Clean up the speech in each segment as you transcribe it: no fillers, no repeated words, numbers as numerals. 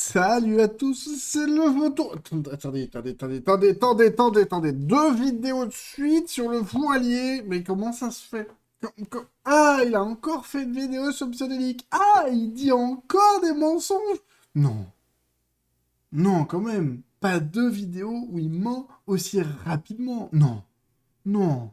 Salut à tous, c'est le retour. Attendez. Deux vidéos de suite sur le voilier. Mais comment ça se fait? Ah, il a encore fait une vidéo sur Psyodélique. Ah, il dit encore des mensonges. Non, non, quand même. Pas deux vidéos où il ment aussi rapidement. Non, non.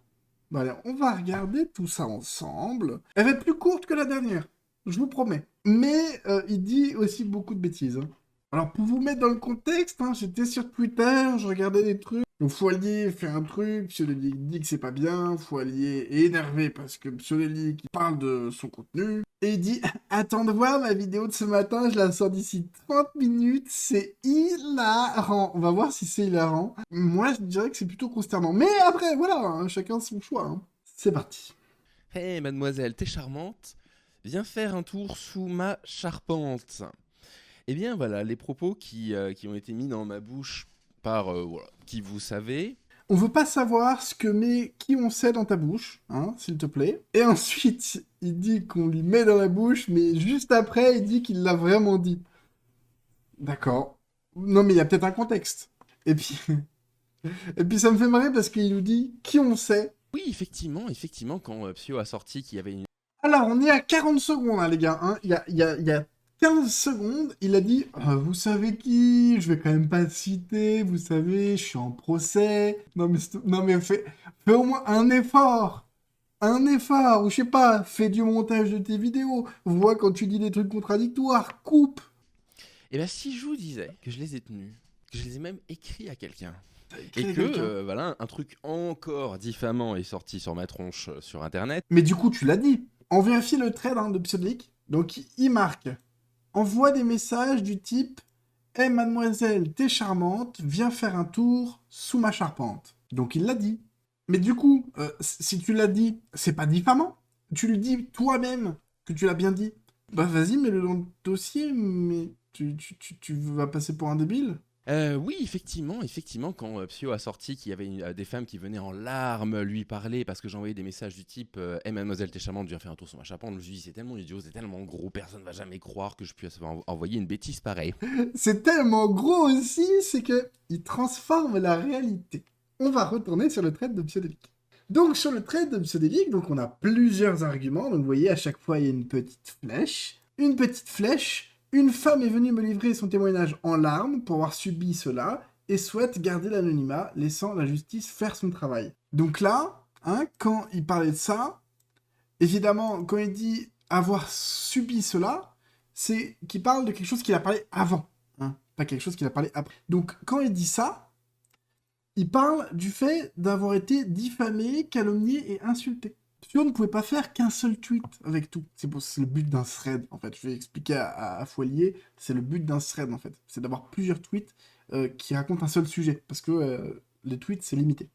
Bon, allez, on va regarder tout ça ensemble. Elle va être plus courte que la dernière, je vous promets. Mais il dit aussi beaucoup de bêtises, hein. Alors, pour vous mettre dans le contexte, hein, j'étais sur Twitter, je regardais des trucs. Le Foilier fait un truc, Pseudelic dit que c'est pas bien, Foilier est énervé parce que Pseudelic parle de son contenu. Et il dit attends de voir ma vidéo de ce matin, je la sors d'ici 30 minutes, c'est hilarant. On va voir si c'est hilarant. Moi, je dirais que c'est plutôt consternant. Mais après, voilà, hein, chacun son choix, hein. C'est parti. Hey mademoiselle, t'es charmante. Viens faire un tour sous ma charpente. Eh bien voilà, les propos qui ont été mis dans ma bouche par voilà, qui vous savez. On veut pas savoir ce que met qui on sait dans ta bouche, hein, s'il te plaît. Et ensuite, il dit qu'on lui met dans la bouche, mais juste après, il dit qu'il l'a vraiment dit. D'accord. Non, mais il y a peut-être un contexte. Et puis, et puis ça me fait marrer parce qu'il nous dit qui on sait. Oui, effectivement, quand Psio a sorti qu'il y avait une... Alors, on est à 40 secondes, hein, les gars, hein. Il y a 15 secondes, il a dit vous savez qui? Je vais quand même pas te citer, vous savez, je suis en procès. Non, mais fais au moins un effort. Un effort, ou je sais pas, fais du montage de tes vidéos. Vois quand tu dis des trucs contradictoires, coupe. Eh bien si je vous disais que je les ai tenus, que je les ai même écrits à quelqu'un, T'as et écrit à que quelqu'un. voilà, un truc encore diffamant est sorti sur ma tronche sur internet. Mais du coup, tu l'as dit. On vérifie le trade, hein, de Pseudlick. Donc, il marque. Envoie des messages du type hey, mademoiselle, t'es charmante, viens faire un tour sous ma charpente. Donc, il l'a dit. Mais du coup, si tu l'as dit, c'est pas diffamant. Tu le dis toi-même que tu l'as bien dit. Bah, vas-y, mets-le dans le dossier, mais tu vas passer pour un débile. Oui, effectivement, quand Psio a sorti qu'il y avait des femmes qui venaient en larmes lui parler parce que j'envoyais des messages du type hey, mademoiselle, t'es charmante, viens faire un tour sur ma charpente. Je me suis dit, c'est tellement idiot, c'est tellement gros, personne va jamais croire que je puisse envoyer une bêtise pareille. C'est tellement gros aussi, c'est que il transforme la réalité. On va retourner sur le trade de Psyodélique. Donc sur le trade de Psyodélique, donc on a plusieurs arguments. Donc vous voyez, à chaque fois il y a une petite flèche. Une petite flèche. Une femme est venue me livrer son témoignage en larmes pour avoir subi cela et souhaite garder l'anonymat, laissant la justice faire son travail. Donc là, hein, quand il parlait de ça, évidemment, quand il dit avoir subi cela, c'est qu'il parle de quelque chose qu'il a parlé avant, hein, pas quelque chose qu'il a parlé après. Donc, quand il dit ça, il parle du fait d'avoir été diffamé, calomnié et insulté. Pio ne pouvait pas faire qu'un seul tweet avec tout. C'est le but d'un thread, en fait. Je vais expliquer à Foilier, c'est le but d'un thread, en fait. C'est d'avoir plusieurs tweets qui racontent un seul sujet, parce que les tweets, c'est limité.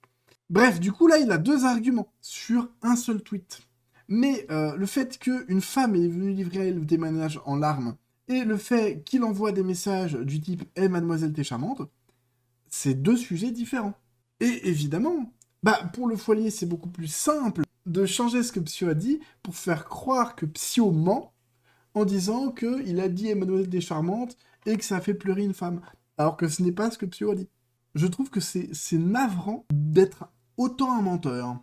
Bref, du coup, là, il a deux arguments sur un seul tweet. Mais le fait qu'une femme est venue livrer le témoignage en larmes, et le fait qu'il envoie des messages du type hey, mademoiselle, t'es charmante, c'est deux sujets différents. Et évidemment, bah, pour le Foilier, c'est beaucoup plus simple de changer ce que Psio a dit pour faire croire que Psio ment en disant qu'il a dit hey, mademoiselle, t'es charmante et que ça a fait pleurer une femme. Alors que ce n'est pas ce que Psio a dit. Je trouve que c'est navrant d'être autant un menteur.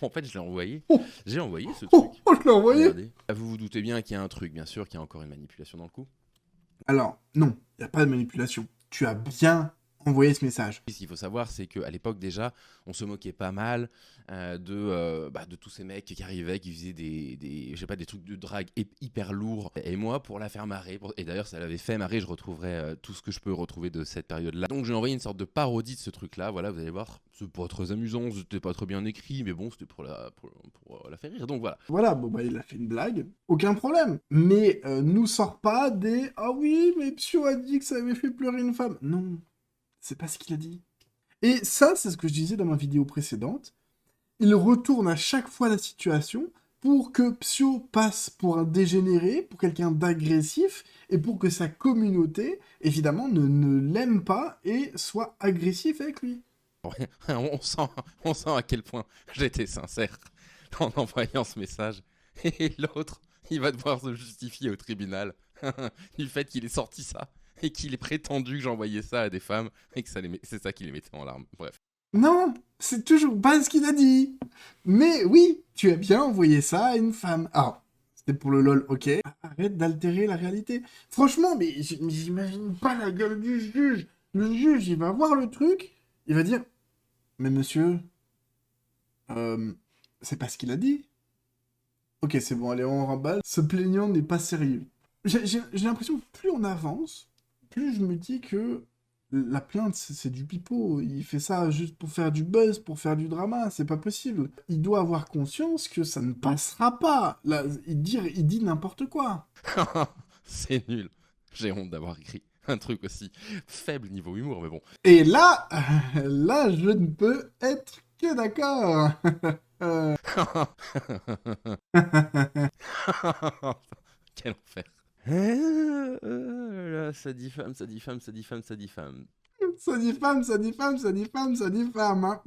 En fait, je l'ai envoyé. Oh, J'ai envoyé ce oh, truc. oh, je l'ai envoyé. Regardez. Vous vous doutez bien qu'il y a un truc, bien sûr, qu'il y a encore une manipulation dans le coup. Alors, non, il n'y a pas de manipulation. Tu as bien envoyé ce message. Ce qu'il faut savoir, c'est qu'à l'époque déjà, on se moquait pas mal de tous ces mecs qui arrivaient, qui faisaient je sais pas, des trucs de drague hyper lourds. Et moi, pour la faire marrer, et d'ailleurs ça l'avait fait marrer, je retrouverai tout ce que je peux retrouver de cette période-là. Donc j'ai envoyé une sorte de parodie de ce truc-là, voilà, vous allez voir, c'est pas très amusant, c'était pas très bien écrit, mais bon, c'était pour la faire rire, donc voilà. Voilà, bon bah il a fait une blague, aucun problème. Mais nous sort pas des ah oui, mais Psio a dit que ça avait fait pleurer une femme. Non, c'est pas ce qu'il a dit. Et ça, c'est ce que je disais dans ma vidéo précédente. Il retourne à chaque fois la situation pour que Psio passe pour un dégénéré, pour quelqu'un d'agressif, et pour que sa communauté, évidemment, ne l'aime pas et soit agressif avec lui. on sent à quel point j'étais sincère en envoyant ce message. Et l'autre, il va devoir se justifier au tribunal du fait qu'il ait sorti ça. et qu'il est prétendu que j'envoyais ça à des femmes et que c'est ça qui les mettait en larmes. Bref. Non, c'est toujours pas ce qu'il a dit. Mais oui, tu as bien envoyé ça à une femme. Alors, c'était pour le lol, ok. Arrête d'altérer la réalité. Franchement, mais j'imagine pas la gueule du juge. Le juge, il va voir le truc, il va dire, mais monsieur, euh, c'est pas ce qu'il a dit. Ok, c'est bon, allez, on remballe. Ce plaignant n'est pas sérieux. J'ai l'impression que plus on avance, plus je me dis que la plainte, c'est du pipeau. Il fait ça juste pour faire du buzz, pour faire du drama. C'est pas possible. Il doit avoir conscience que ça ne passera pas. Là, il dit n'importe quoi. C'est nul. J'ai honte d'avoir écrit un truc aussi faible niveau humour, mais bon. Et là, là, je ne peux être que d'accord. Quel enfer. Ça dit femme, ça dit femme, ça dit femme, ça dit femme. Ça dit femme, ça dit femme, ça dit femme, ça dit femme. Hein.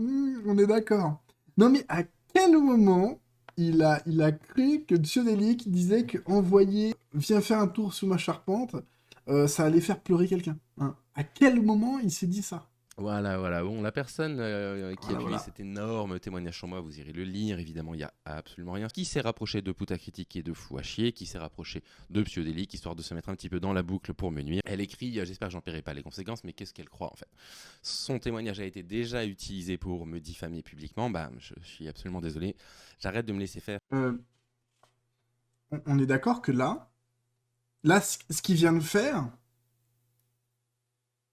On est d'accord. Non mais à quel moment il a cru que Psyodélique disait que envoyer viens faire un tour sous ma charpente, ça allait faire pleurer quelqu'un. Hein. À quel moment il s'est dit ça? Voilà. Bon, la personne qui a publié Voilà. cet énorme témoignage sur moi, vous irez le lire, évidemment, il n'y a absolument rien. Qui s'est rapproché de Pout à critiquer, de Fou à chier, qui s'est rapproché de Psyodélique, histoire de se mettre un petit peu dans la boucle pour me nuire. Elle écrit, j'espère que j'en paierai pas les conséquences, mais qu'est-ce qu'elle croit en fait? Son témoignage a été déjà utilisé pour me diffamer publiquement, bah je suis absolument désolé, j'arrête de me laisser faire. On est d'accord que là, ce qu'il vient de faire,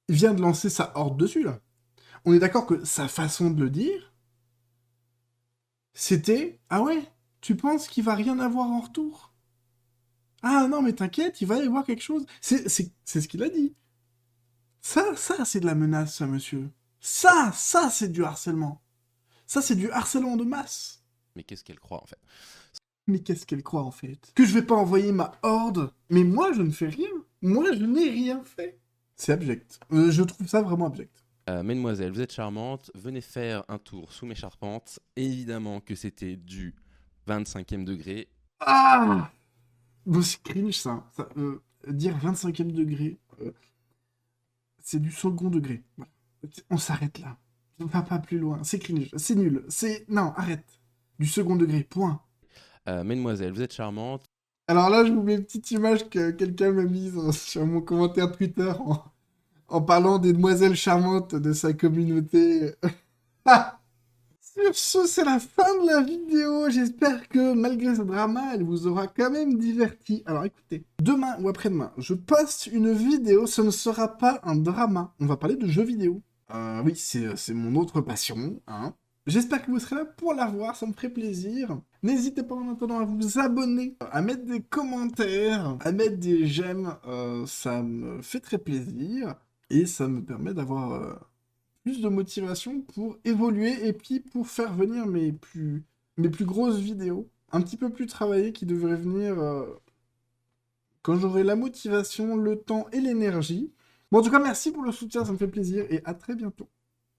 il vient de lancer sa horde dessus, là. On est d'accord que sa façon de le dire, c'était « Ah ouais, tu penses qu'il va rien avoir en retour? Ah non, mais t'inquiète, il va y avoir quelque chose. » C'est ce qu'il a dit. Ça, c'est de la menace, ça, monsieur. Ça, c'est du harcèlement. Ça, c'est du harcèlement de masse. Mais qu'est-ce qu'elle croit en fait? Mais qu'est-ce qu'elle croit, en fait? Que je vais pas envoyer ma horde? Mais moi, je ne fais rien. Moi, je n'ai rien fait. C'est abject. Je trouve ça vraiment abject. Mesdemoiselles, vous êtes charmantes, venez faire un tour sous mes charpentes. Évidemment que c'était du 25e degré. Ah! Bon, c'est cringe, ça. Dire 25e degré, c'est du second degré. Voilà. On s'arrête là. On va pas plus loin. C'est cringe. C'est nul. Non, arrête. Du second degré, point. Mesdemoiselles, vous êtes charmantes. Alors là, je vous mets une petite image que quelqu'un m'a mise sur mon commentaire Twitter en parlant des demoiselles charmantes de sa communauté. Ah! Sur ce, c'est la fin de la vidéo. J'espère que malgré ce drama, elle vous aura quand même diverti. Alors écoutez, demain ou après-demain, je poste une vidéo. Ce ne sera pas un drama. On va parler de jeux vidéo. Oui, c'est mon autre passion. Hein. J'espère que vous serez là pour la voir. Ça me ferait plaisir. N'hésitez pas en attendant à vous abonner, à mettre des commentaires, à mettre des j'aime. Ça me fait très plaisir. Et ça me permet d'avoir plus de motivation pour évoluer et puis pour faire venir mes plus grosses vidéos, un petit peu plus travaillées qui devraient venir quand j'aurai la motivation, le temps et l'énergie. Bon, en tout cas, merci pour le soutien, ça me fait plaisir et à très bientôt.